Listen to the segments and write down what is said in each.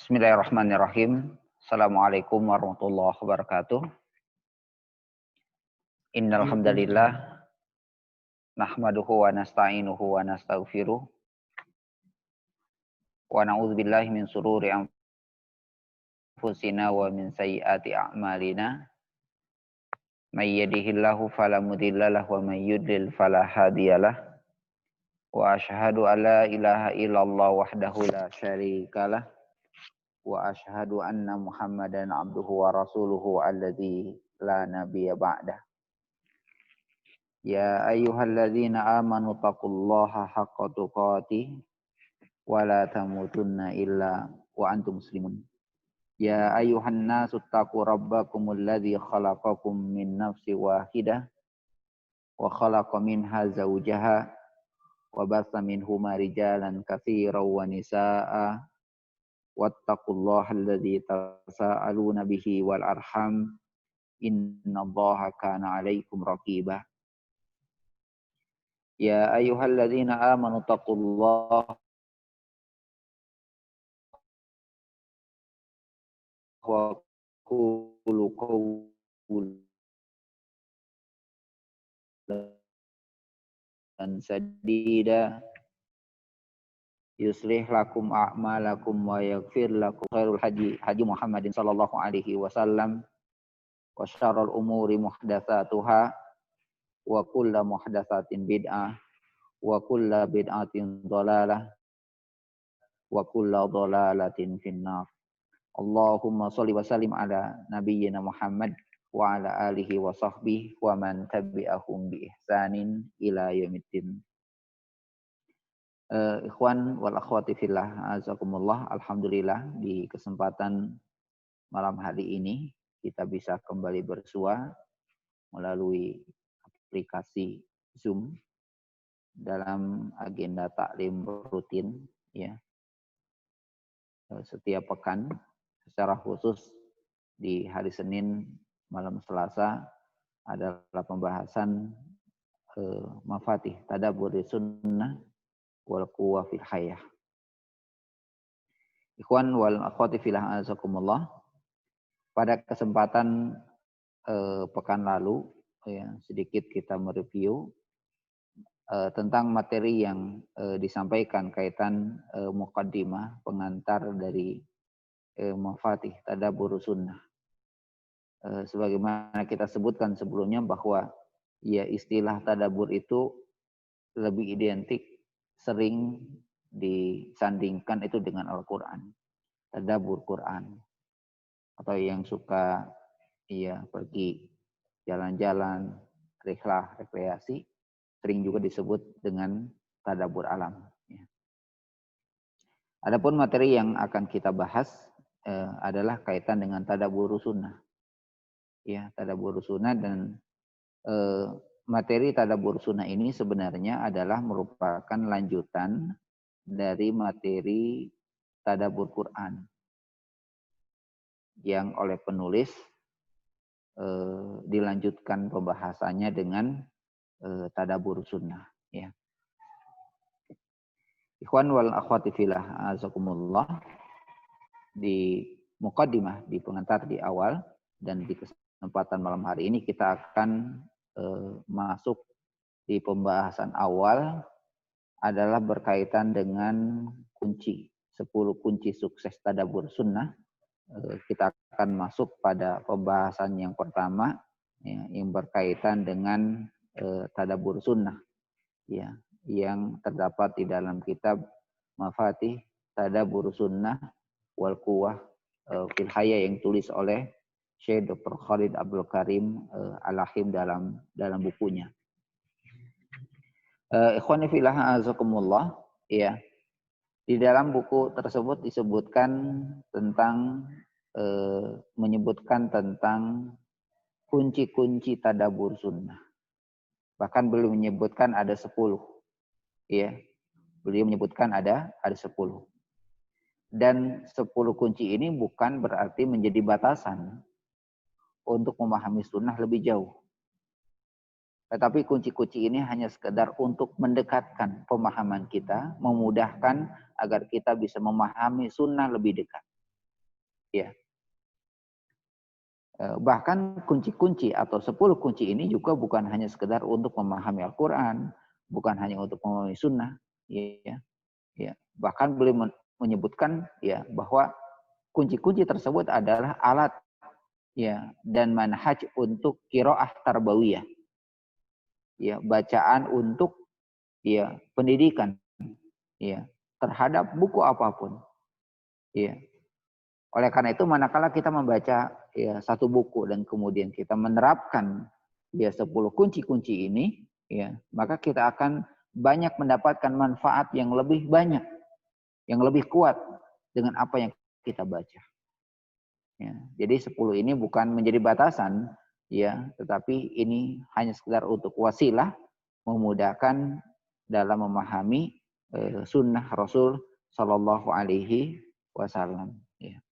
Bismillahirrahmanirrahim. Assalamualaikum warahmatullahi wabarakatuh. Innal hamdalillah nahmaduhu wa nasta'inuhu wa nastaghfiruh wa na'udzubillahi min shururi anfusina wa min sayyiati a'malina. May yahdihillahu fala mudhillalah wa may yudlil fala hadiyalah. Wa asyhadu an la ilaha illallah wahdahu la syarikalah. Wa asyhadu anna Muhammadan abduhu wa rasuluhu alladzi la nabiyya ba'dah. Ya ayyuhalladzina amanu taqullaha haqqa tuqatih wa la tamutunna illa wa antum muslimun. Ya ayyuhan nasu taqu rabbakumul ladzi khalaqakum min nafsin wahidah wa khalaqa minha zawjaha wa batha minhuma rijalan katsiran wa nisaa'a wattaqullaha alladzi tasaaluna bihi wal arham innallaha kana 'alaikum raqiba. Ya ayyuhalladzina amanu taqullaha wa qulu qawlan sadida yuslih lakum a'malakum wa yaghfir lakum. Khairul haji Muhammadin sallallahu alaihi wasallam wa syarrul umuri muhdatsatuha wa kullu muhdatsatin bid'ah wa kullu bid'atin dhalalah wa kullu dhalalatin finnar. Allahumma sholli wa sallim ala nabiyyina Muhammad wa ala alihi wa sahbihi wa man tabi'ahum bi ihsanin ila yaumiddin. Ikhwan wal akhwati fillah, azakumullah. Alhamdulillah di kesempatan malam hari ini kita bisa kembali bersua melalui aplikasi Zoom dalam agenda taklim rutin ya. Setiap pekan, secara khusus di hari Senin malam Selasa adalah pembahasan mafatih tadabbur sunnah wal quwwah fil hayah. Ikhwan wal akhwati fillah azakumullah. Pada kesempatan pekan lalu ya, sedikit kita mereview tentang materi yang disampaikan kaitan muqaddimah pengantar dari mafatih tadabbur sunnah. Sebagaimana kita sebutkan sebelumnya bahwa ya istilah tadabbur itu lebih identik sering disandingkan itu dengan Al-Quran, tadabbur Quran, atau yang suka ya pergi jalan-jalan, rihlah, rekreasi, sering juga disebut dengan tadabbur alam. Ya. Adapun materi yang akan kita bahas adalah kaitan dengan tadabbur sunnah. Ya, tadabbur sunnah dan materi tadabbur sunnah ini sebenarnya adalah merupakan lanjutan dari materi tadabbur Quran yang oleh penulis dilanjutkan pembahasannya dengan tadabbur sunnah. Ya. Ikhwan wal akhwati fillah azakumullah, di muqaddimah, di pengantar di awal dan di kesempatan malam hari ini kita akan masuk di pembahasan awal adalah berkaitan dengan kunci 10 kunci sukses tadabbur sunnah. Kita akan masuk pada pembahasan yang pertama ya, yang berkaitan dengan tadabbur sunnah ya, yang terdapat di dalam kitab Mafatih Tadabbur Sunnah wal Quwwah fil Hayah yang tulis oleh Syekh Dr. Khalid Abdul Karim Al-Ahim dalam bukunya. Ikhwani fillah azakumullah ya. Di dalam buku tersebut disebutkan tentang menyebutkan tentang kunci-kunci tadabbur sunnah. Bahkan beliau menyebutkan ada 10. Ya. Beliau menyebutkan ada 10. Dan 10 kunci ini bukan berarti menjadi batasan untuk memahami sunnah lebih jauh. Tetapi kunci-kunci ini hanya sekedar untuk mendekatkan pemahaman kita, memudahkan agar kita bisa memahami sunnah lebih dekat. Ya. Bahkan kunci-kunci atau 10 kunci ini juga bukan hanya sekedar untuk memahami Al-Quran, bukan hanya untuk memahami sunnah, ya, ya. Bahkan beliau menyebutkan ya bahwa kunci-kunci tersebut adalah alat ya dan manhaj untuk qiraah tarbawiyah, ya, bacaan untuk ya pendidikan, ya, terhadap buku apapun, ya. Oleh karena itu manakala kita membaca ya satu buku dan kemudian kita menerapkan ya 10 kunci-kunci ini, ya, maka kita akan banyak mendapatkan manfaat yang lebih banyak, yang lebih kuat dengan apa yang kita baca. Ya, jadi 10 ini bukan menjadi batasan, ya, tetapi ini hanya sekedar untuk wasilah memudahkan dalam memahami sunnah Rasul Shallallahu Alaihi Wasallam. Ya.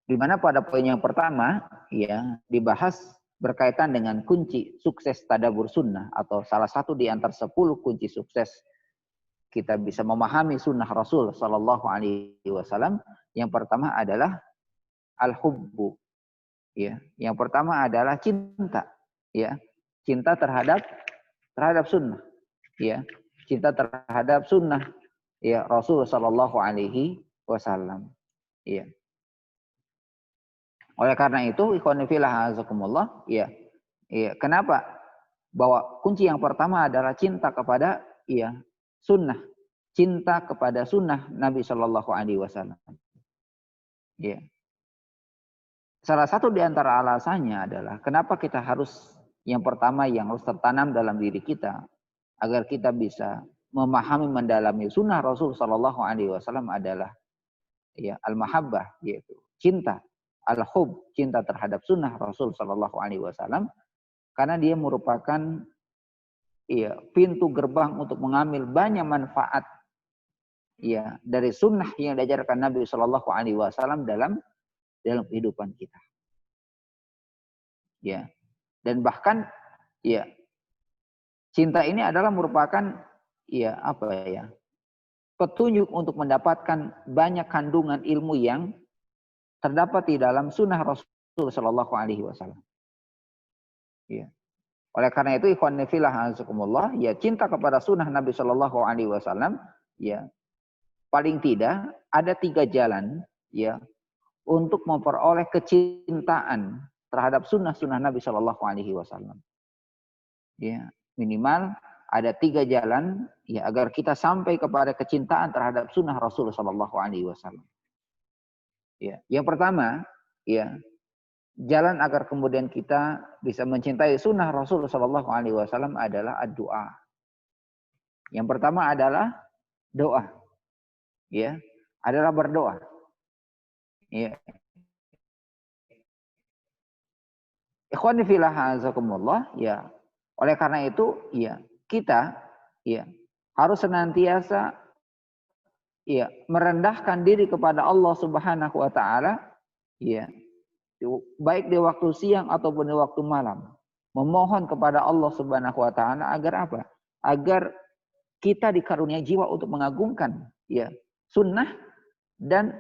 Di mana pada poin yang pertama ya dibahas berkaitan dengan kunci sukses tadabbur sunnah atau salah satu di antara 10 kunci sukses kita bisa memahami sunnah Rasul Shallallahu Alaihi Wasallam. Yang pertama adalah al-hubbu, ya. Yang pertama adalah cinta, ya, cinta terhadap sunnah, ya, cinta terhadap sunnah, ya, Rasul Shallallahu Alaihi Wasallam, ya. Oleh karena itu, ikhwan fillah azakumullah, ya, ya, kenapa? Bahwa kunci yang pertama adalah cinta kepada ya sunnah, cinta kepada sunnah Nabi Shallallahu Alaihi Wasallam. Ya. Salah satu di antara alasannya adalah kenapa kita harus yang pertama yang harus tertanam dalam diri kita agar kita bisa memahami mendalami sunnah Rasul Shallallahu Alaihi Wasallam adalah ya al-mahabbah, yaitu cinta. Al-hub, cinta terhadap sunnah Rasul Shallallahu Alaihi Wasallam, karena dia merupakan ya, pintu gerbang untuk mengambil banyak manfaat ya dari sunnah yang diajarkan Nabi Shallallahu Alaihi Wasallam dalam kehidupan kita. Ya, dan bahkan ya cinta ini adalah merupakan ya apa ya petunjuk untuk mendapatkan banyak kandungan ilmu yang terdapat di dalam sunnah Rasul Shallallahu Alaihi Wasallam. Ya. Oleh karena itu, ikhwan fillah azakumullah, ya cinta kepada sunnah Nabi Shallallahu Alaihi Wasallam, ya paling tidak ada 3 jalan, ya, untuk memperoleh kecintaan terhadap sunnah-sunnah Nabi Shallallahu Alaihi Wasallam. Ya, minimal ada 3 jalan, ya, agar kita sampai kepada kecintaan terhadap sunnah Rasul Shallallahu Alaihi Wasallam. Ya, yang pertama, ya, jalan agar kemudian kita bisa mencintai sunnah Rasul Shallallahu Alaihi Wasallam adalah doa. Yang pertama adalah doa, ya, adalah berdoa. Ya. Ikhwani fillah azakumullah, ya. Oleh karena itu, ya, kita ya harus senantiasa ya merendahkan diri kepada Allah Subhanahu wa taala, ya, baik di waktu siang ataupun di waktu malam, memohon kepada Allah Subhanahu wa taala agar apa? Agar kita dikaruniai jiwa untuk mengagungkan ya sunnah dan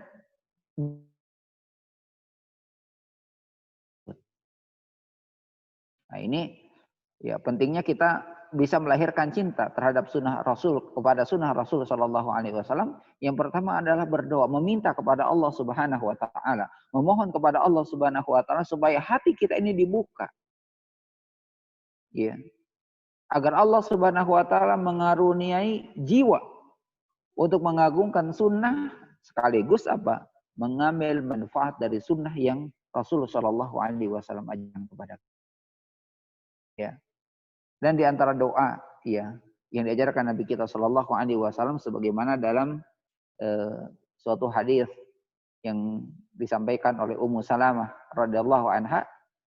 nah ini ya pentingnya kita bisa melahirkan cinta terhadap sunnah Rasul, kepada sunnah Rasul Shallallahu Alaihi Wasallam. Yang pertama adalah berdoa, meminta kepada Allah Subhanahu Wa Taala, memohon kepada Allah Subhanahu Wa Taala supaya hati kita ini dibuka, ya, agar Allah Subhanahu Wa Taala mengaruniai jiwa untuk mengagungkan sunnah sekaligus apa? Mengambil manfaat dari sunnah yang Rasul Shallallahu Alaihi Wasallam ajarkan kepada kita. Ya. Dan di antara doa ya yang diajarkan Nabi kita Shallallahu Alaihi Wasallam sebagaimana dalam suatu hadis yang disampaikan oleh Ummu Salamah radhiyallahu anha,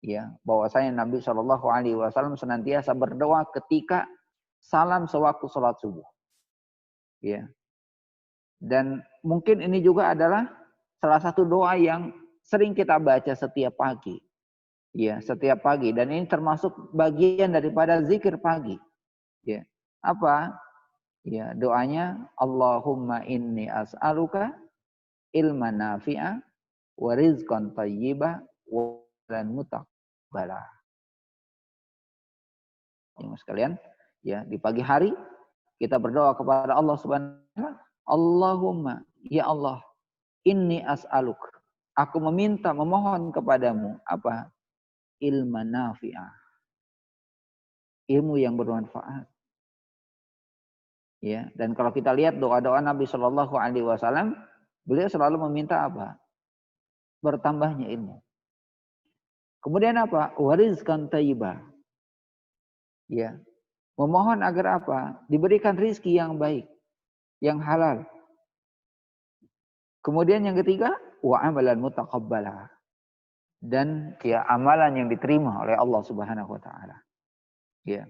ya, bahwasanya Nabi Shallallahu Alaihi Wasallam senantiasa berdoa ketika salam sewaktu sholat subuh. Ya. Dan mungkin ini juga adalah salah satu doa yang sering kita baca setiap pagi. Ya, setiap pagi, dan ini termasuk bagian daripada zikir pagi. Ya. Apa? Ya, doanya Allahumma inni as'aluka ilman nafi'a wa rizqan thayyiba wa lan mutaqabbala. Yang sekalian, ya, di pagi hari kita berdoa kepada Allah Subhanahu wa taala, Allahumma, ya Allah, inni as'aluk. Aku meminta, memohon kepadamu apa? Ilman nafi'ah. Ilmu yang bermanfaat. Ya, dan kalau kita lihat doa-doa Nabi Shallallahu alaihi wasallam, beliau selalu meminta apa? Bertambahnya ilmu. Kemudian apa? Warizqan thayyibah. Ya. Memohon agar apa? Diberikan rizki yang baik, yang halal. Kemudian yang ketiga, wa amalan mutaqabbala. Dan ya amalan yang diterima oleh Allah Subhanahu wa taala. Ya.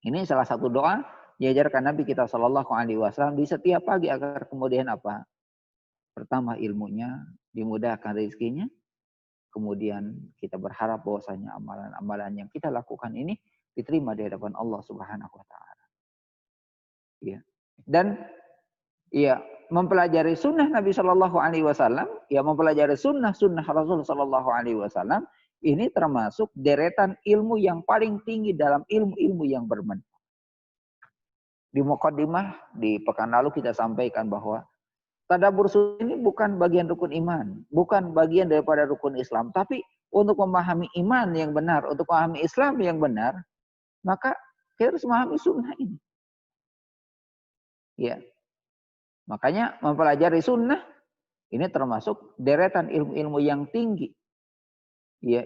Ini salah satu doa diajarkan Nabi kita Shallallahu alaihi wasallam di setiap pagi agar kemudian apa? Pertama ilmunya, dimudahkan rezekinya. Kemudian kita berharap bahwasanya amalan-amalan yang kita lakukan ini diterima di hadapan Allah Subhanahu wa taala. Ya. Dan ya, mempelajari sunnah Nabi Shallallahu alaihi wasallam, ya mempelajari sunnah Rasul Shallallahu alaihi wasallam, ini termasuk deretan ilmu yang paling tinggi dalam ilmu-ilmu yang bermanfaat. Di muqaddimah di pekan lalu kita sampaikan bahwa tadabbur sunnah ini bukan bagian rukun iman, bukan bagian daripada rukun Islam, tapi untuk memahami iman yang benar, untuk memahami Islam yang benar, maka kita harus memahami sunnah ini. Ya. Makanya mempelajari sunnah ini termasuk deretan ilmu-ilmu yang tinggi. Ya,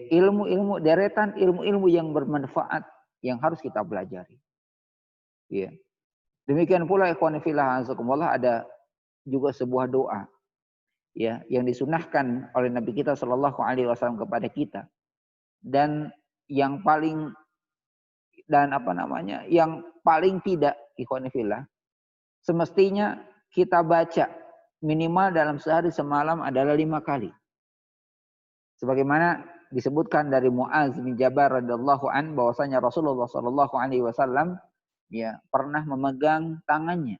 deretan ilmu-ilmu yang bermanfaat yang harus kita pelajari. Ya. Demikian pula ikhwan fillah azakumullah, ada juga sebuah doa ya yang disunahkan oleh Nabi kita Shallallahu alaihi wasallam kepada kita. Dan yang paling yang paling tidak ikhwan fillah semestinya kita baca minimal dalam sehari semalam adalah 5 kali. Sebagaimana disebutkan dari Muaz bin Jabal radhiyallahu an bahwasanya Rasulullah sallallahu alaihi wasallam ya pernah memegang tangannya.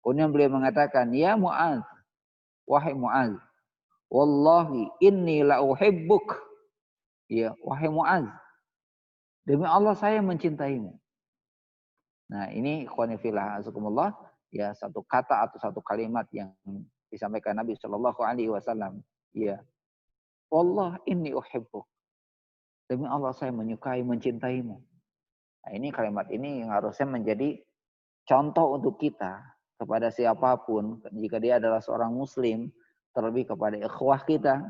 Kemudian beliau mengatakan, "Ya Muaz, wahai Muaz, wallahi inni la uhibbuk." Ya, wahai Muaz, demi Allah saya mencintaimu. Nah, ini ikhwan fillah azakumullah, ya satu kata atau satu kalimat yang disampaikan Nabi Shallallahu alaihi wasallam. Ya. Wallah inni uhibbuk. Demi Allah saya menyukai, mencintaimu. Nah, ini kalimat ini yang harusnya menjadi contoh untuk kita kepada siapapun jika dia adalah seorang muslim, terlebih kepada ikhwah kita,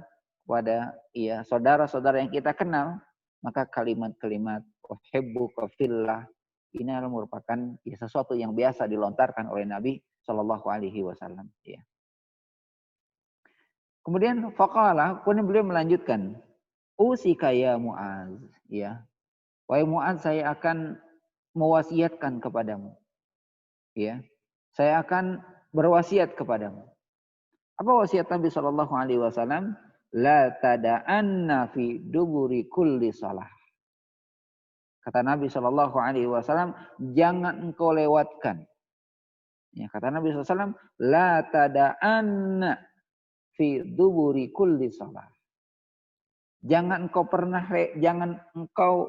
kepada ya saudara-saudara yang kita kenal, maka kalimat-kalimat uhibbuka fillah ini adalah merupakan ya, sesuatu yang biasa dilontarkan oleh Nabi Shallallahu alaihi wasallam ya. Kemudian faqala, kemudian beliau melanjutkan, usika ya Muaz, ya. Wahai Muaz, saya akan mewasiatkan kepadamu. Ya. Saya akan berwasiat kepadamu. Apa wasiat Nabi sallallahu alaihi wasallam? La tada'anna fi duburi kulli shalah. Kata Nabi sallallahu alaihi wasallam, jangan engkau lewatkan. Ya, kata Nabi sallallahu alaihi wasallam, la tada'anna fi duburi kulli shalah. Jangan engkau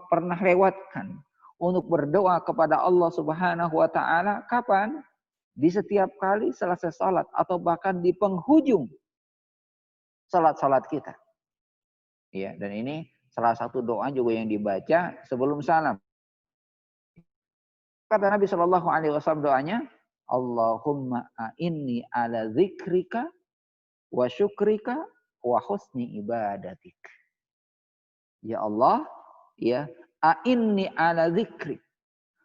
pernah lewatkan untuk berdoa kepada Allah Subhanahu wa taala kapan? Di setiap kali selesai salat atau bahkan di penghujung salat-salat kita. Ya, dan ini salah satu doa juga yang dibaca sebelum salam. Kata Nabi Shallallahu alaihi wasallam doanya, Allahumma a'inni ala dzikrika wa syukrika wa husni ibadatik. Ya Allah, ya, a'inni ala dzikri.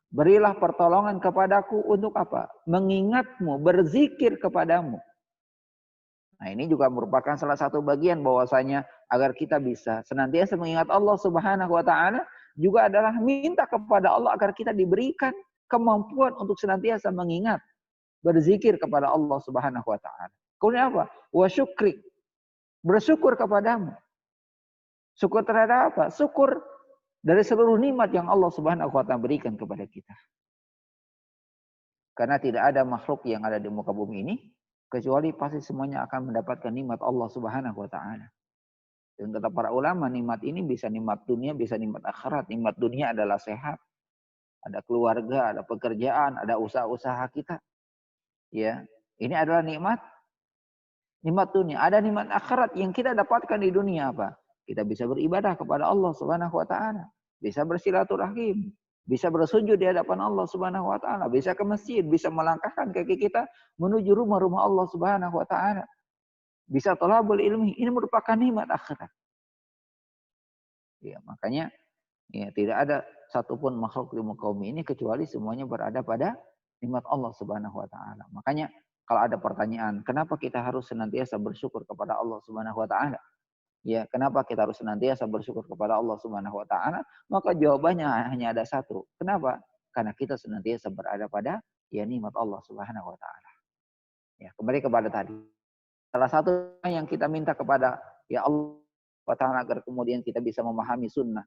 Berilah pertolongan kepadaku untuk apa? Mengingatmu, berzikir kepadamu. Nah, ini juga merupakan salah satu bagian bahwasanya agar kita bisa senantiasa mengingat Allah Subhanahu wa taala juga adalah minta kepada Allah agar kita diberikan kemampuan untuk senantiasa mengingat, berzikir kepada Allah Subhanahu wa taala. Kemudian apa? Wa syukri. Bersyukur kepadamu. Syukur terhadap apa? Syukur dari seluruh nikmat yang Allah Subhanahu wa taala berikan kepada kita. Karena tidak ada makhluk yang ada di muka bumi ini kecuali pasti semuanya akan mendapatkan nikmat Allah Subhanahu wa taala. Dan kata para ulama, nikmat ini bisa nikmat dunia, bisa nikmat akhirat. Nikmat dunia adalah sehat, ada keluarga, ada pekerjaan, ada usaha-usaha kita. Ya, ini adalah nikmat dunia. Ada nikmat akhirat yang kita dapatkan di dunia apa? Kita bisa beribadah kepada Allah Subhanahu wa taala, bisa bersilaturahim, bisa bersujud di hadapan Allah Subhanahu wa taala, bisa ke masjid, bisa melangkahkan kaki kita menuju rumah-rumah Allah Subhanahu wa taala. Bisa thalabul ilmi, ini merupakan nikmat akhirat. Ya, makanya ya, tidak ada satupun makhluk di muka bumi ini kecuali semuanya berada pada nikmat Allah Subhanahu wa taala. Makanya kalau ada pertanyaan, kenapa kita harus senantiasa bersyukur kepada Allah Subhanahu wa taala? Ya, kenapa kita harus senantiasa bersyukur kepada Allah Subhanahu wa taala? Maka jawabannya hanya ada satu. Kenapa? Karena kita senantiasa berada pada ya nikmat Allah Subhanahu wa taala. Ya, kembali kepada tadi. Salah satu yang kita minta kepada ya Allah wa taala agar kemudian kita bisa memahami sunnah.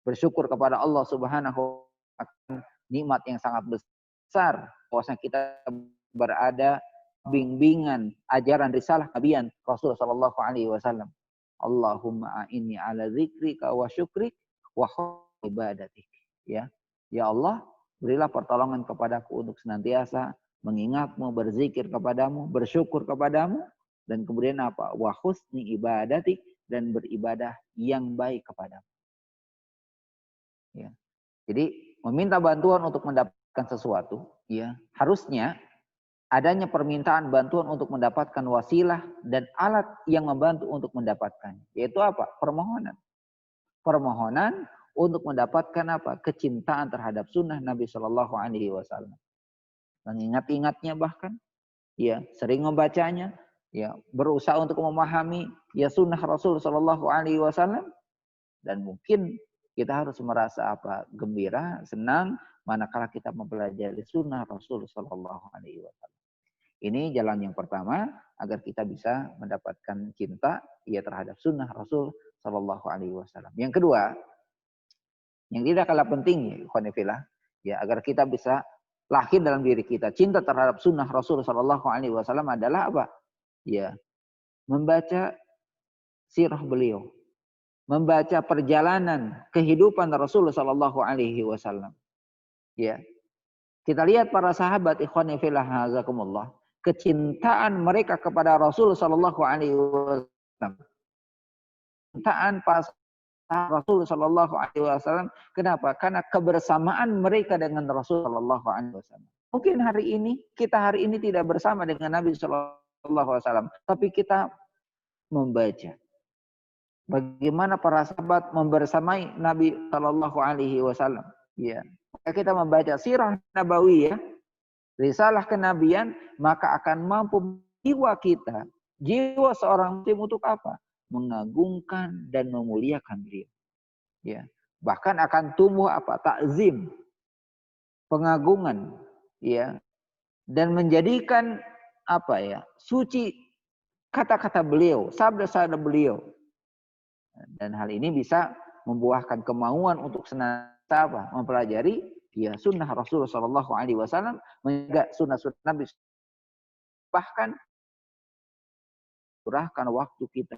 Bersyukur kepada Allah Subhanahu wa taala nikmat yang sangat besar bahwasanya kita berada bimbingan ajaran risalah nabiyan Rasul sallallahu alaihi wasallam. Allahumma a'inni ala dzikrika wa syukrik wa husni ibadatik. Ya. Ya Allah, berilah pertolongan kepadaku untuk senantiasa mengingatmu, berzikir kepadamu, bersyukur kepadamu, dan kemudian apa? Wa husni ibadatik, dan beribadah yang baik kepadamu. Ya. Jadi meminta bantuan untuk mendapatkan sesuatu, ya harusnya adanya permintaan bantuan untuk mendapatkan wasilah dan alat yang membantu untuk mendapatkan. Yaitu apa? Permohonan. Permohonan untuk mendapatkan apa? Kecintaan terhadap sunnah Nabi Shallallahu Alaihi Wasallam. Mengingat-ingatnya bahkan, ya sering membacanya, ya berusaha untuk memahami ya sunnah Rasul Shallallahu Alaihi Wasallam. Dan mungkin kita harus merasa apa? Gembira, senang manakala kita mempelajari sunnah Rasul Shallallahu Alaihi Wasallam. Ini jalan yang pertama agar kita bisa mendapatkan cinta ya terhadap sunnah Rasul Shallallahu Alaihi Wasallam. Yang kedua, yang tidak kalah penting ya agar kita bisa lahir dalam diri kita cinta terhadap sunnah Rasul Shallallahu Alaihi Wasallam adalah apa? Ya, membaca sirah beliau, membaca perjalanan kehidupan Rasul Shallallahu Alaihi Wasallam. Ya, kita lihat para sahabat ikhwanifillah hazakumullah. Kecintaan mereka kepada Rasul Sallallahu Alaihi Wasallam. Kecintaan pas Rasul Sallallahu Alaihi Wasallam. Kenapa? Karena kebersamaan mereka dengan Rasul Sallallahu Alaihi Wasallam. Mungkin kita hari ini tidak bersama dengan Nabi Sallallahu Alaihi Wasallam, tapi kita membaca bagaimana para sahabat membersamai Nabi Sallallahu Alaihi Wasallam. Ya, kita membaca sirah nabawiyah. Risalah kenabian, maka akan mampu jiwa kita, jiwa seorang muslim untuk apa? Mengagungkan dan memuliakan beliau. Ya, bahkan akan tumbuh apa? Takzim, pengagungan, ya, dan menjadikan apa ya? Suci kata-kata beliau, sabda-sabda beliau. Dan hal ini bisa membuahkan kemauan untuk senantiasa apa? Mempelajari ya sunnah Rasulullah Shallallahu Alaihi Wasallam, menjaga sunnah-sunnah Nabi, bahkan curahkan waktu kita,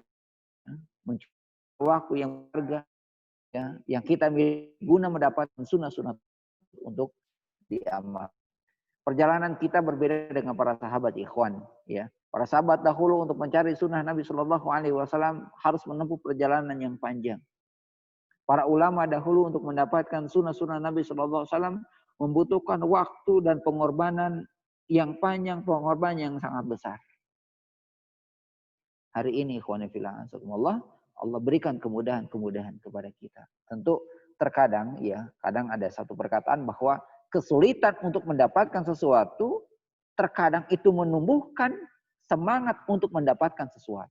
mencuri waktu yang berharga, ya, yang kita guna mendapatkan sunnah-sunnah untuk diamal. Perjalanan kita berbeda dengan para sahabat ikhwan, ya. Para sahabat dahulu untuk mencari sunnah Nabi Shallallahu Alaihi Wasallam harus menempuh perjalanan yang panjang. Para ulama dahulu untuk mendapatkan sunnah-sunnah Nabi Shallallahu Alaihi Wasallam membutuhkan waktu dan pengorbanan yang panjang, pengorbanan yang sangat besar. Hari ini, ikhwanifillah, Allah berikan kemudahan-kemudahan kepada kita. Tentu terkadang, ya, kadang ada satu perkataan bahwa kesulitan untuk mendapatkan sesuatu, terkadang itu menumbuhkan semangat untuk mendapatkan sesuatu.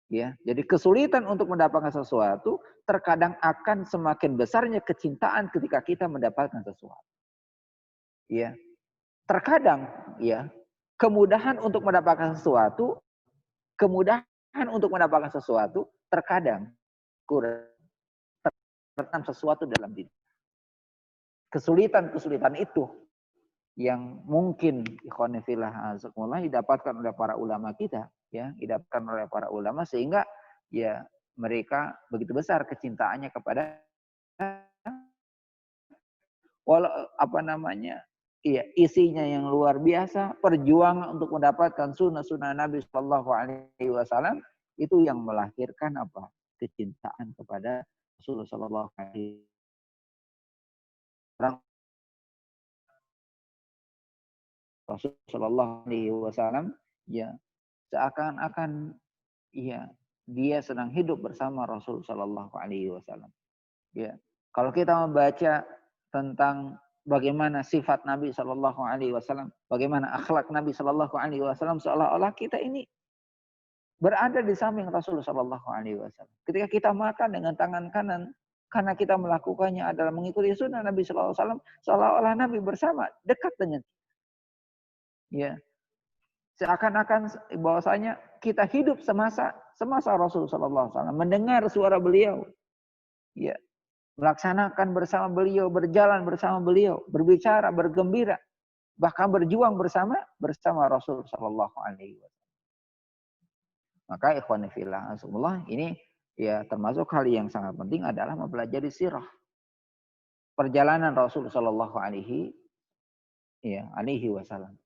Ya, jadi kesulitan untuk mendapatkan sesuatu terkadang akan semakin besarnya kecintaan ketika kita mendapatkan sesuatu. Ya, terkadang ya kemudahan untuk mendapatkan sesuatu, terkadang kurang sesuatu dalam diri. Kesulitan itu yang mungkin ikhwan fillah azakumullah didapatkan oleh para ulama kita, ya, didapatkan oleh para ulama sehingga ya mereka begitu besar kecintaannya kepada walau apa namanya, iya, isinya yang luar biasa, perjuangan untuk mendapatkan sunnah-sunnah Nabi Shallallahu Alaihi Wasallam itu yang melahirkan apa? Kecintaan kepada Rasulullah Shallallahu Alaihi Wasallam. Rasul Shallallahu Alaihi Wasallam ya seakan-akan ya dia sedang hidup bersama Rasul Shallallahu Alaihi Wasallam. Ya, kalau kita membaca tentang bagaimana sifat Nabi Shallallahu Alaihi Wasallam, bagaimana akhlak Nabi Shallallahu Alaihi Wasallam, seolah-olah kita ini berada di samping Rasul Shallallahu Alaihi Wasallam. Ketika kita makan dengan tangan kanan, karena kita melakukannya adalah mengikuti sunnah Nabi Shallallahu Alaihi Wasallam, seolah-olah Nabi bersama dekat dengan, ya, seakan-akan bahwasanya kita hidup semasa Rasul Shallallahu Alaihi Wasallam, mendengar suara beliau, ya, melaksanakan bersama beliau, berjalan bersama beliau, berbicara, bergembira, bahkan berjuang bersama Rasul Shallallahu Alaihi Wasallam. Maka ikhwan fillah azakumullah, ini ya termasuk hal yang sangat penting adalah mempelajari sirah perjalanan Rasul Shallallahu Alaihi Wasallam.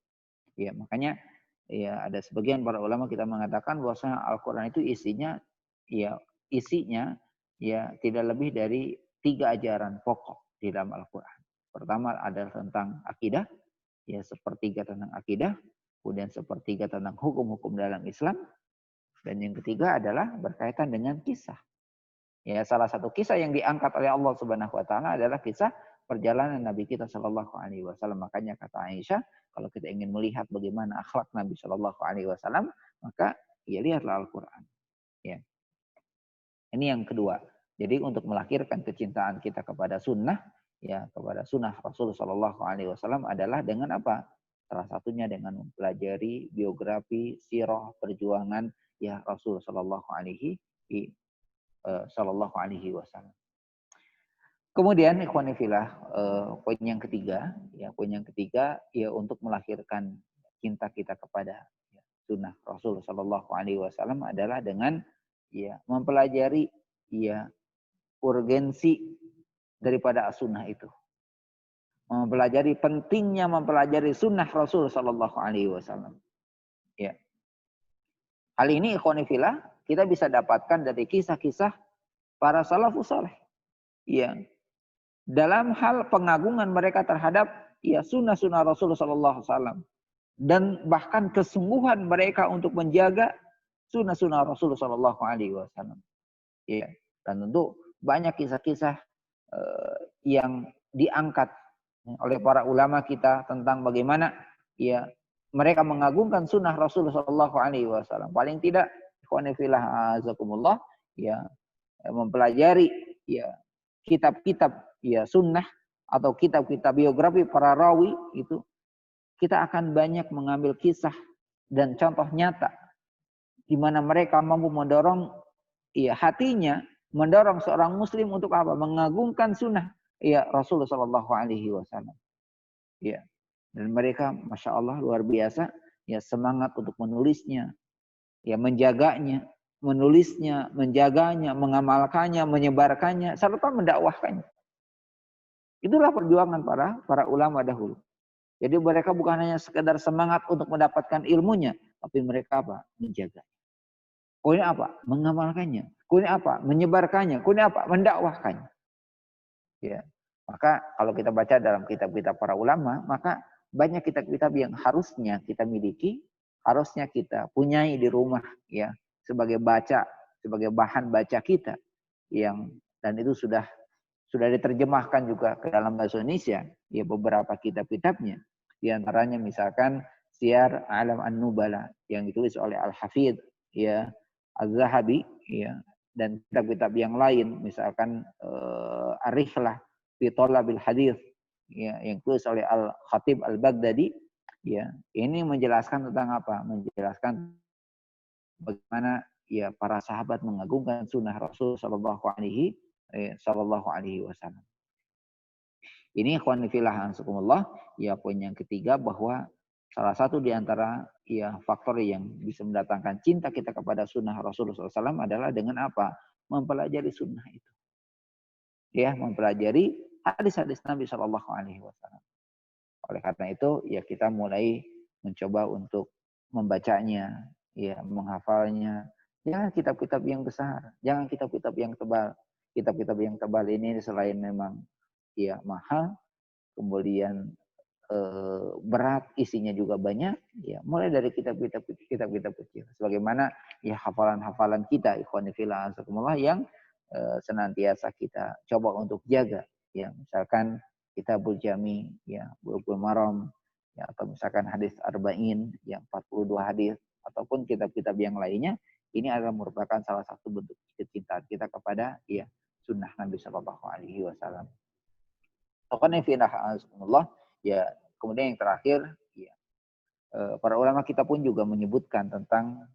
Ya, makanya ya ada sebagian para ulama kita mengatakan bahwa Al-Quran itu isinya tidak lebih dari 3 ajaran pokok di dalam Al-Quran. Pertama adalah tentang akidah, ya sepertiga tentang akidah, kemudian sepertiga tentang hukum-hukum dalam Islam, dan yang ketiga adalah berkaitan dengan kisah. Ya, salah satu kisah yang diangkat oleh Allah Subhanahu wa taala adalah kisah perjalanan Nabi kita Shallallahu Alaihi Wasallam. Makanya kata Aisyah, kalau kita ingin melihat bagaimana akhlak Nabi Shallallahu Alaihi Wasallam, maka ya lihatlah Al-Quran. Ya. Ini yang kedua. Jadi untuk melahirkan kecintaan kita kepada sunnah, ya kepada sunnah Rasul Shallallahu Alaihi Wasallam adalah dengan apa? Salah satunya dengan mempelajari biografi, sirah, perjuangan ya Rasul Shallallahu Alaihi Wasallam. Kemudian ikhwan fillah, poin yang ketiga ya untuk melahirkan cinta kita kepada sunnah Rasul Shallallahu Alaihi Wasallam adalah dengan ya mempelajari ya urgensi daripada sunnah itu, mempelajari pentingnya mempelajari sunnah Rasul Shallallahu Alaihi Wasallam. Ya, hal ini ikhwan fillah kita bisa dapatkan dari kisah-kisah para salafus saleh. Ya, dalam hal pengagungan mereka terhadap ya sunnah-sunnah Rasulullah SAW dan bahkan kesungguhan mereka untuk menjaga sunnah-sunnah Rasulullah SAW. Ya, dan tentu banyak kisah-kisah yang diangkat oleh para ulama kita tentang bagaimana ya mereka mengagungkan sunnah Rasulullah SAW. Paling tidak, ikhwan fillah azakumullah, ya mempelajari ya kitab-kitab ya sunnah atau kitab-kitab biografi para rawi itu, kita akan banyak mengambil kisah dan contoh nyata di mana mereka mampu mendorong ya hatinya, mendorong seorang muslim untuk apa? Mengagungkan sunnah ya Rasulullah Shallallahu Alaihi Wasallam. Ya, dan mereka masya Allah luar biasa ya semangat untuk menulisnya, ya menjaganya, menulisnya, menjaganya, mengamalkannya, menyebarkannya, serta mendakwahkannya. Itulah perjuangan para ulama dahulu. Jadi mereka bukan hanya sekedar semangat untuk mendapatkan ilmunya, tapi mereka apa? Menjaga. Kemudian apa? Mengamalkannya. Kemudian apa? Menyebarkannya. Kemudian apa? Mendakwahkannya. Ya. Maka kalau kita baca dalam kitab-kitab para ulama, maka banyak kitab-kitab yang harusnya kita miliki, harusnya kita punyai di rumah ya, sebagai bahan baca kita, yang dan itu sudah diterjemahkan juga ke dalam bahasa Indonesia ya beberapa kitab-kitabnya. Di antaranya misalkan Syiar A'lam An-Nubala yang ditulis oleh Al-Hafidh ya Az-Zahabi ya, dan kitab-kitab yang lain misalkan Ar-Rihlah fi Thalabil Hadits ya yang ditulis oleh Al-Khatib Al-Baghdadi ya. Ini menjelaskan tentang apa? Menjelaskan bagaimana ya para sahabat mengagungkan sunnah Rasul Shallallahu Alaihi Wasallam. Ini ikhwan fillah ansakumullah, ya poin yang ketiga bahwa salah satu di antara ya faktor yang bisa mendatangkan cinta kita kepada sunnah Rasulullah SAW adalah dengan apa? Mempelajari sunnah itu. Ya, mempelajari hadis-hadis Nabi Shallallahu Alaihi Wasallam. Oleh karena itu, ya kita mulai mencoba untuk membacanya, ya menghafalnya. Jangan kitab-kitab yang besar, jangan kitab-kitab yang tebal. Kitab-kitab yang tebal ini selain memang ya mahal, kemudian berat, isinya juga banyak, ya mulai dari kitab-kitab kecil. Sebagaimana ya hafalan-hafalan kita, ikhwan fillah azakumullah, yang senantiasa kita coba untuk jaga. Ya, misalkan Kitabul Jami, ya Bulughul Maram, ya atau misalkan hadis Arba'in, yang 42 hadis, ataupun kitab-kitab yang lainnya, ini adalah merupakan salah satu bentuk kecintaan kita kepada ya sunnah Nabi Shallallahu Alaihi Wasallam. Ya, kemudian yang terakhir, ya, para ulama kita pun juga menyebutkan tentang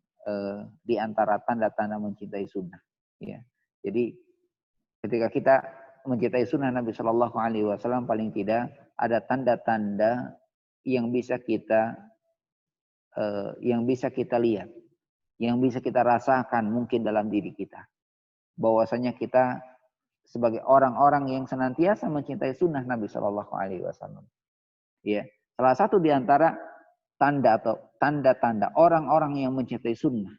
di antara tanda-tanda mencintai sunnah. Ya, jadi ketika kita mencintai sunnah Nabi Shallallahu Alaihi Wasallam, paling tidak ada tanda-tanda yang bisa kita lihat, yang bisa kita rasakan mungkin dalam diri kita, bahwasanya kita sebagai orang-orang yang senantiasa mencintai sunnah Nabi Shallallahu Alaihi Wasallam. Ya, salah satu di antara tanda atau tanda-tanda orang-orang yang mencintai sunnah,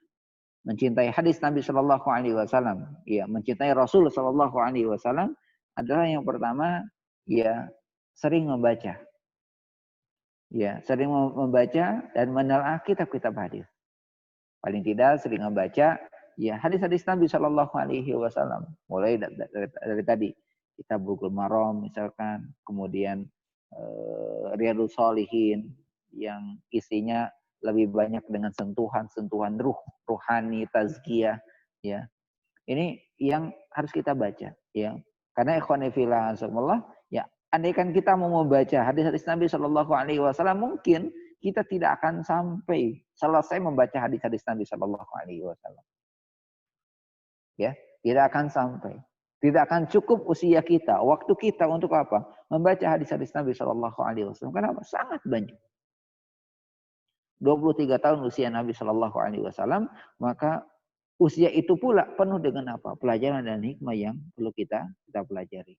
mencintai hadis Nabi Shallallahu Alaihi Wasallam, ya, mencintai Rasul Shallallahu Alaihi Wasallam adalah yang pertama, ya sering membaca, ya sering membaca dan menelaah kitab-kitab hadis. Paling tidak sering membaca ya hadis-hadis Nabi Shallallahu Alaihi Wasallam, mulai dari tadi Kitab Bulughul Maram misalkan, kemudian Riyadhus Shalihin yang isinya lebih banyak dengan sentuhan-sentuhan ruhani, tazkiyah, ya. Ini yang harus kita baca, ya. Karena ikhwan fillah azakumullah, ya, andaikan kita mau membaca hadis-hadis Nabi Shallallahu Alaihi Wasallam, mungkin kita tidak akan sampai selesai membaca hadis-hadis Nabi Shallallahu Alaihi Wasallam. Ya, tidak akan sampai. Tidak akan cukup usia kita, waktu kita untuk apa? Membaca hadis-hadis Nabi Shallallahu Alaihi Wasallam. Kenapa? Sangat banyak. 23 tahun usia Nabi Shallallahu Alaihi Wasallam, maka usia itu pula penuh dengan apa? Pelajaran dan hikmah yang perlu kita pelajari.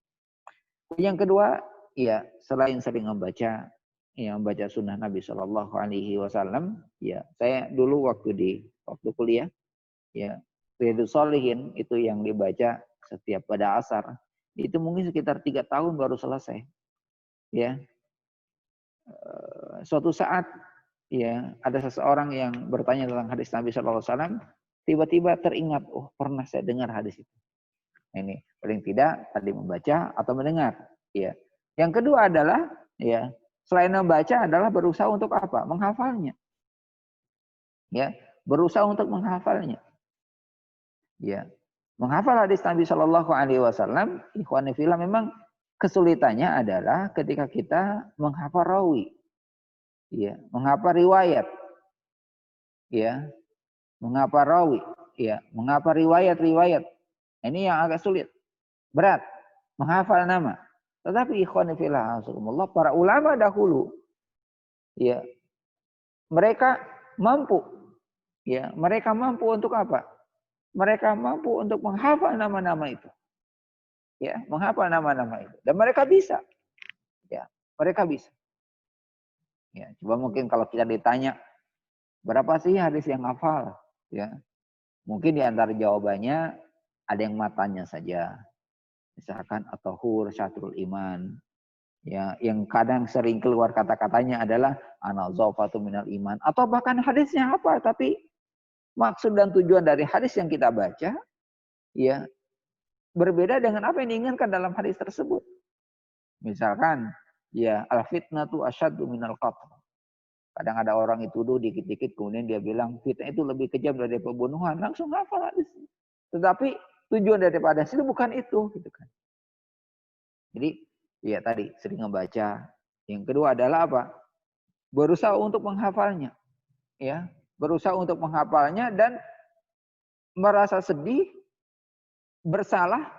Yang kedua, ya selain sering membaca, ya membaca sunnah Nabi Shallallahu Alaihi Wasallam, ya saya dulu waktu kuliah, ya Riyadhus Shalihin itu yang dibaca setiap pada asar, itu mungkin sekitar 3 tahun baru selesai. Ya, suatu saat ya ada seseorang yang bertanya tentang hadis Nabi Shallallahu Alaihi Wasallam, tiba-tiba teringat, oh pernah saya dengar hadis itu. Ini paling tidak tadi membaca atau mendengar. Ya, yang kedua adalah ya selain membaca adalah berusaha untuk apa? Menghafalnya. Ya, berusaha untuk menghafalnya. Ya, menghafal hadis Nabi Shallallahu Alaihi Wasallam, ikhwan fillah, memang kesulitannya adalah ketika kita menghafal rawi, ya, menghafal riwayat, ya, menghafal rawi, ya, menghafal riwayat. Ini yang agak sulit, berat, menghafal nama. Tetapi ikhwan fillah, para ulama dahulu, ya, mereka mampu, ya, mereka mampu untuk apa? Mereka mampu untuk menghafal nama-nama itu. Ya, menghafal nama-nama itu. Dan mereka bisa. Ya, mereka bisa. Ya, coba mungkin kalau kita ditanya, berapa sih hadis yang hafal? Ya, mungkin di antara jawabannya ada yang matanya saja. Misalkan at-tahur syatrul iman. Ya, yang kadang sering keluar kata-katanya adalah an-nazafatu minal iman, atau bahkan hadisnya apa, tapi maksud dan tujuan dari hadis yang kita baca, ya berbeda dengan apa yang diinginkan dalam hadis tersebut. Misalkan, ya al-fitnatu asyaddu minal qatl. Kadang ada orang itu dituduh dikit-dikit, kemudian dia bilang fitnah itu lebih kejam dari pembunuhan, langsung hafal hadis. Tetapi tujuan daripada hadis itu bukan itu, gitu kan. Jadi, ya tadi sering membaca. Yang kedua adalah apa? Berusaha untuk menghafalnya, ya. Berusaha untuk menghafalnya dan merasa sedih, bersalah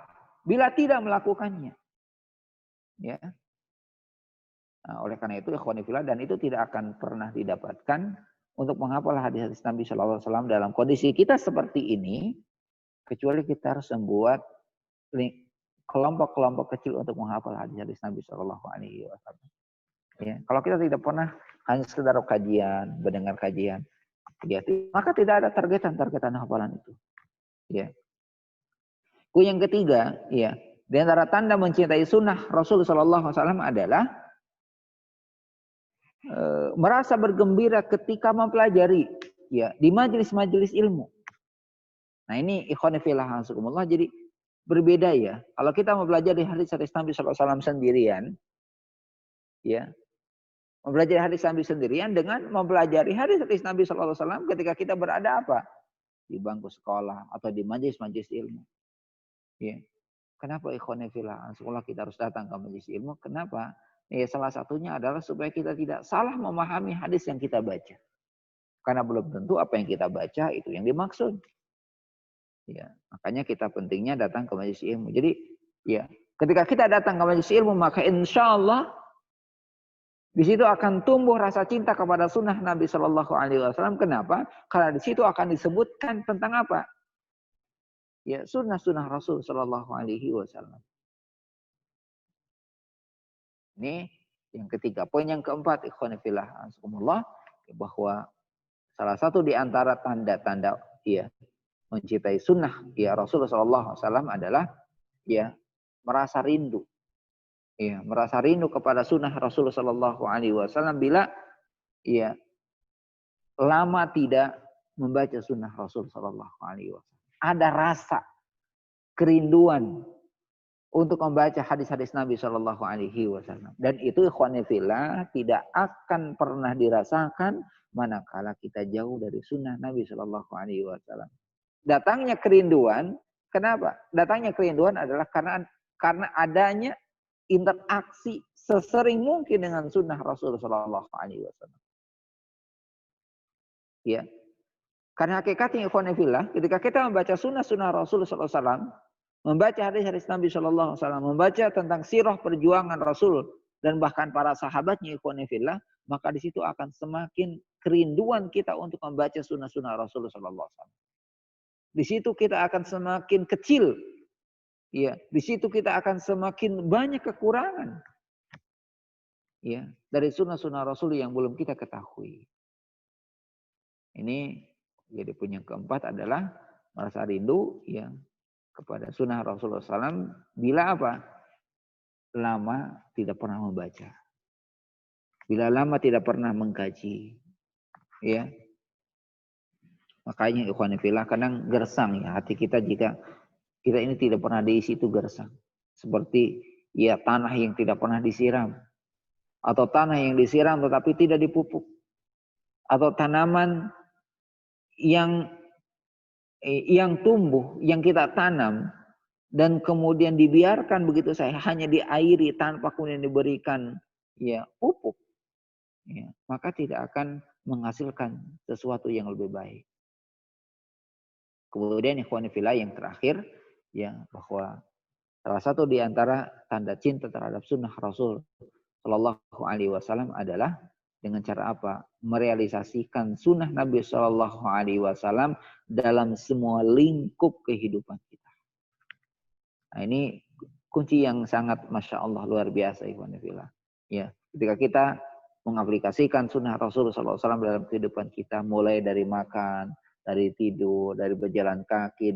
bila tidak melakukannya. Ya. Nah, oleh karena itu ikhwani fillah, dan itu tidak akan pernah didapatkan untuk menghafal hadis-hadis Nabi Shallallahu Alaihi Wasallam dalam kondisi kita seperti ini, kecuali kita harus membuat kelompok-kelompok kecil untuk menghafal hadis-hadis Nabi Shallallahu Alaihi Wasallam. Ya, kalau kita tidak pernah hanya sekedar kajian, mendengar kajian, ya, maka tidak ada targetan hafalan itu. Ya. Yang ketiga, ya, di antara tanda mencintai sunnah Rasul Shallallahu Alaihi Wasallam adalah merasa bergembira ketika mempelajari, ya, di majelis-majelis ilmu. Nah ini ikhwan fillah hanskumullah, jadi berbeda ya. Kalau kita mempelajari hadis-hadis Nabi Shallallahu Alaihi Wasallam sendirian, ya, mempelajari hadis Nabi sendirian dengan mempelajari hadis-hadis Nabi Shallallahu Alaihi Wasallam ketika kita berada apa? Di bangku sekolah atau di majelis-majelis ilmu. Ya. Kenapa ikhwan fillah sekolah kita harus datang ke majelis ilmu? Kenapa? Ya, salah satunya adalah supaya kita tidak salah memahami hadis yang kita baca. Karena belum tentu apa yang kita baca itu yang dimaksud. Ya, makanya kita pentingnya datang ke majelis ilmu. Jadi, ya, ketika kita datang ke majelis ilmu, maka insya Allah di situ akan tumbuh rasa cinta kepada sunnah Nabi Shallallahu Alaihi Wasallam. Kenapa? Karena di situ akan disebutkan tentang apa? Ya, sunnah-sunnah Rasul Shallallahu Alaihi Wasallam. Ini yang ketiga. Poin yang keempat, ikhwan fillah azakumullah, bahwa salah satu di antara tanda-tanda ya mencintai sunnah ya Rasulullah Shallallahu Alaihi Wasallam adalah ya merasa rindu, ya merasa rindu kepada sunnah Rasulullah Shallallahu Alaihi Wasallam bila ya lama tidak membaca sunnah Rasul Shallallahu Alaihi Wasallam. Ada rasa kerinduan untuk membaca hadis-hadis Nabi Shallallahu Alaihi Wasallam, dan itu ikhwan fillah tidak akan pernah dirasakan manakala kita jauh dari sunnah Nabi Shallallahu Alaihi Wasallam. Datangnya kerinduan, kenapa? Datangnya kerinduan adalah karena adanya interaksi sesering mungkin dengan sunnah Rasul Shallallahu Alaihi Wasallam. Ya, karena hakikatnya ikhwan fillah, ketika kita membaca sunnah-sunnah Rasul Shallallahu Alaihi Wasallam, membaca hadis-hadis Nabi Shallallahu Alaihi Wasallam, membaca tentang sirah perjuangan Rasul dan bahkan para sahabatnya ikhwan fillah, maka di situ akan semakin kerinduan kita untuk membaca sunnah-sunnah Rasul Shallallahu Alaihi Wasallam. Di situ kita akan semakin kecil, ya. Di situ kita akan semakin banyak kekurangan, ya, dari sunnah-sunnah Rasul yang belum kita ketahui. Ini jadi poin yang keempat adalah merasa rindu, ya, kepada sunnah Rasulullah SAW bila apa? Lama tidak pernah membaca. Bila lama tidak pernah mengkaji. Ya. Makanya ikhwan fillah kadang gersang ya hati kita jika kita ini tidak pernah diisi, itu gersang. Seperti ya tanah yang tidak pernah disiram. Atau tanah yang disiram tetapi tidak dipupuk. Atau tanaman yang tumbuh, yang kita tanam, dan kemudian dibiarkan begitu saja, hanya diairi tanpa kemudian diberikan ya pupuk, ya, maka tidak akan menghasilkan sesuatu yang lebih baik. Kemudian ikhwan fillah yang terakhir, ya, bahwa salah satu di antara tanda cinta terhadap sunnah Rasul Shallallahu Alaihi Wasallam adalah dengan cara apa? Merealisasikan sunnah Nabi Shallallahu Alaihi Wasallam dalam semua lingkup kehidupan kita. Nah, ini kunci yang sangat masya Allah luar biasa, ikhwan fillah. Ya, ketika kita mengaplikasikan sunnah Rasul Shallallahu Alaihi Wasallam dalam kehidupan kita, mulai dari makan, dari tidur, dari berjalan kaki,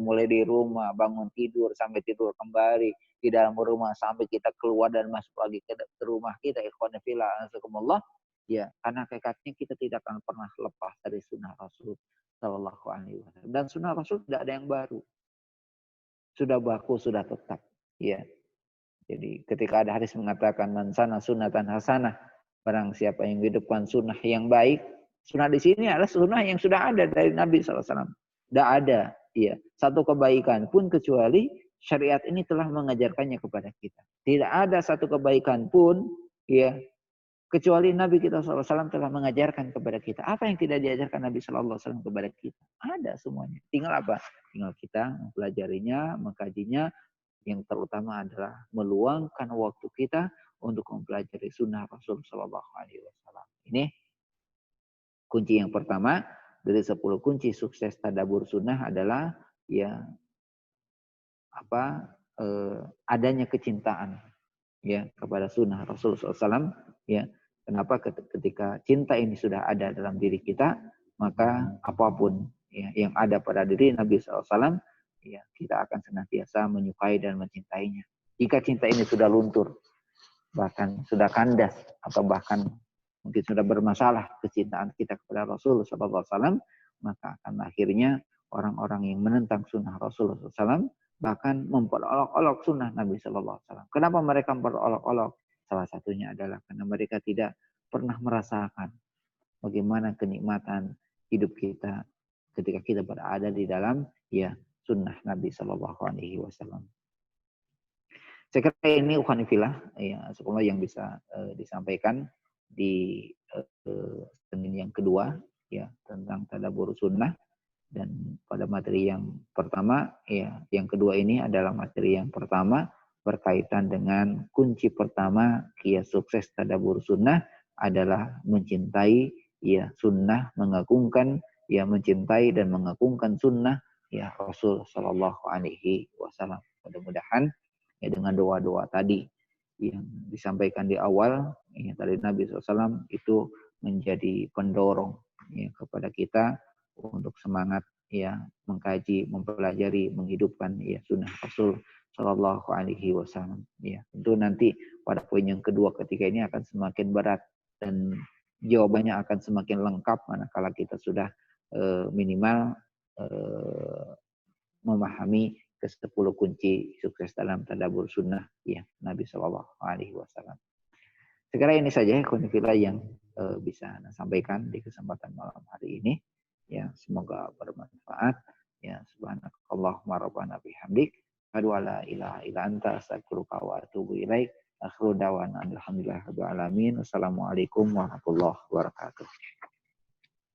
mulai di rumah, bangun tidur sampai tidur kembali di dalam rumah, sampai kita keluar dan masuk lagi ke rumah kita, ikhwan fillah azakumullah. Ya, karena hakikatnya kita tidak akan pernah lepas dari sunnah Rasul Shallallahu Alaihi Wasallam. Dan sunnah Rasul tidak ada yang baru. Sudah baku, sudah tetap. Ya. Jadi ketika ada hadis mengatakan man sana sunnatan hasanah, barang siapa yang hidupkan sunnah yang baik, sunnah di sini adalah sunnah yang sudah ada dari Nabi SAW. Tidak ada, ya, satu kebaikan pun kecuali syariat ini telah mengajarkannya kepada kita. Tidak ada satu kebaikan pun, ya, kecuali Nabi kita SAW telah mengajarkan kepada kita. Apa yang tidak diajarkan Nabi SAW kepada kita? Ada semuanya. Tinggal apa? Tinggal kita mempelajarinya, mengkajinya. Yang terutama adalah meluangkan waktu kita untuk mempelajari sunnah Rasul Shallallahu Alaihi Wasallam. Ini kunci yang pertama dari 10 kunci sukses tadabbur sunnah adalah ya adanya kecintaan ya kepada sunnah Rasul SAW. Ya, kenapa? Ketika cinta ini sudah ada dalam diri kita, maka apapun ya, yang ada pada diri Nabi SAW, ya kita akan senantiasa menyukai dan mencintainya. Jika cinta ini sudah luntur, bahkan sudah kandas, atau bahkan mungkin sudah bermasalah kecintaan kita kepada Rasul SAW, maka akan akhirnya orang-orang yang menentang sunnah Rasul SAW bahkan memperolok-olok sunnah Nabi Shallallahu Alaihi Wasallam. Kenapa mereka memperolok-olok? Salah satunya adalah karena mereka tidak pernah merasakan bagaimana kenikmatan hidup kita ketika kita berada di dalam ya sunnah Nabi Shallallahu Alaihi Wasallam. Saya kira ini ukhanifillah ya sekolah yang bisa disampaikan di Senin yang kedua ya tentang tadabbur sunnah. Dan pada materi yang pertama, ya, yang kedua ini adalah materi yang pertama berkaitan dengan kunci pertama kia sukses tadabbur sunnah adalah mencintai ya sunnah, mengagungkan ya mencintai dan mengagungkan sunnah ya Rasul Shallallahu Alaihi Wasallam. Mudah-mudahan ya dengan doa-doa tadi yang disampaikan di awal ya, dari Nabi SAW itu menjadi pendorong ya, kepada kita untuk semangat ya mengkaji, mempelajari, menghidupkan ya sunnah Rasul Shallallahu Alaihi Wasallam. Ya, tentu nanti pada poin yang kedua ketika ini akan semakin berat dan jawabannya akan semakin lengkap manakala kita sudah minimal memahami ke-10 kunci sukses dalam tadabbur sunnah ya Nabi Shallallahu Alaihi Wasallam. Sekira ini saja konfirmasi yang bisa saya sampaikan di kesempatan malam hari ini. Ya, semoga bermanfaat. Ya, subhanakallahumma rabbana bihamdik, asyhadu an la ilaha illa anta, astaghfiruka wa atubu ilaik. Akhiru da'wana alhamdulillahirabbil alamin. Wassalamualaikum warahmatullahi wabarakatuh.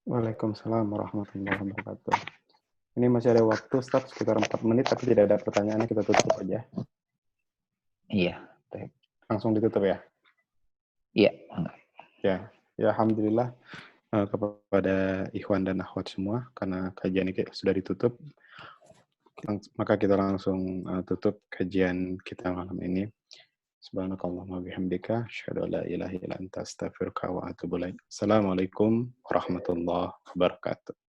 Waalaikumsalam warahmatullahi wabarakatuh. Ini masih ada waktu, Ustaz, sekitar 4 menit, tapi tidak ada pertanyaannya, kita tutup aja. Iya. Langsung ditutup ya? Iya. Ya, alhamdulillah kepada ikhwan dan akhwat semua, karena kajian ini sudah ditutup, maka kita langsung tutup kajian kita malam ini. Subhanakallahumma bihamdika, asyhadu an la ilaha illa anta, astaghfiruka wa atubu ilaik. Assalamualaikum warahmatullahi wabarakatuh.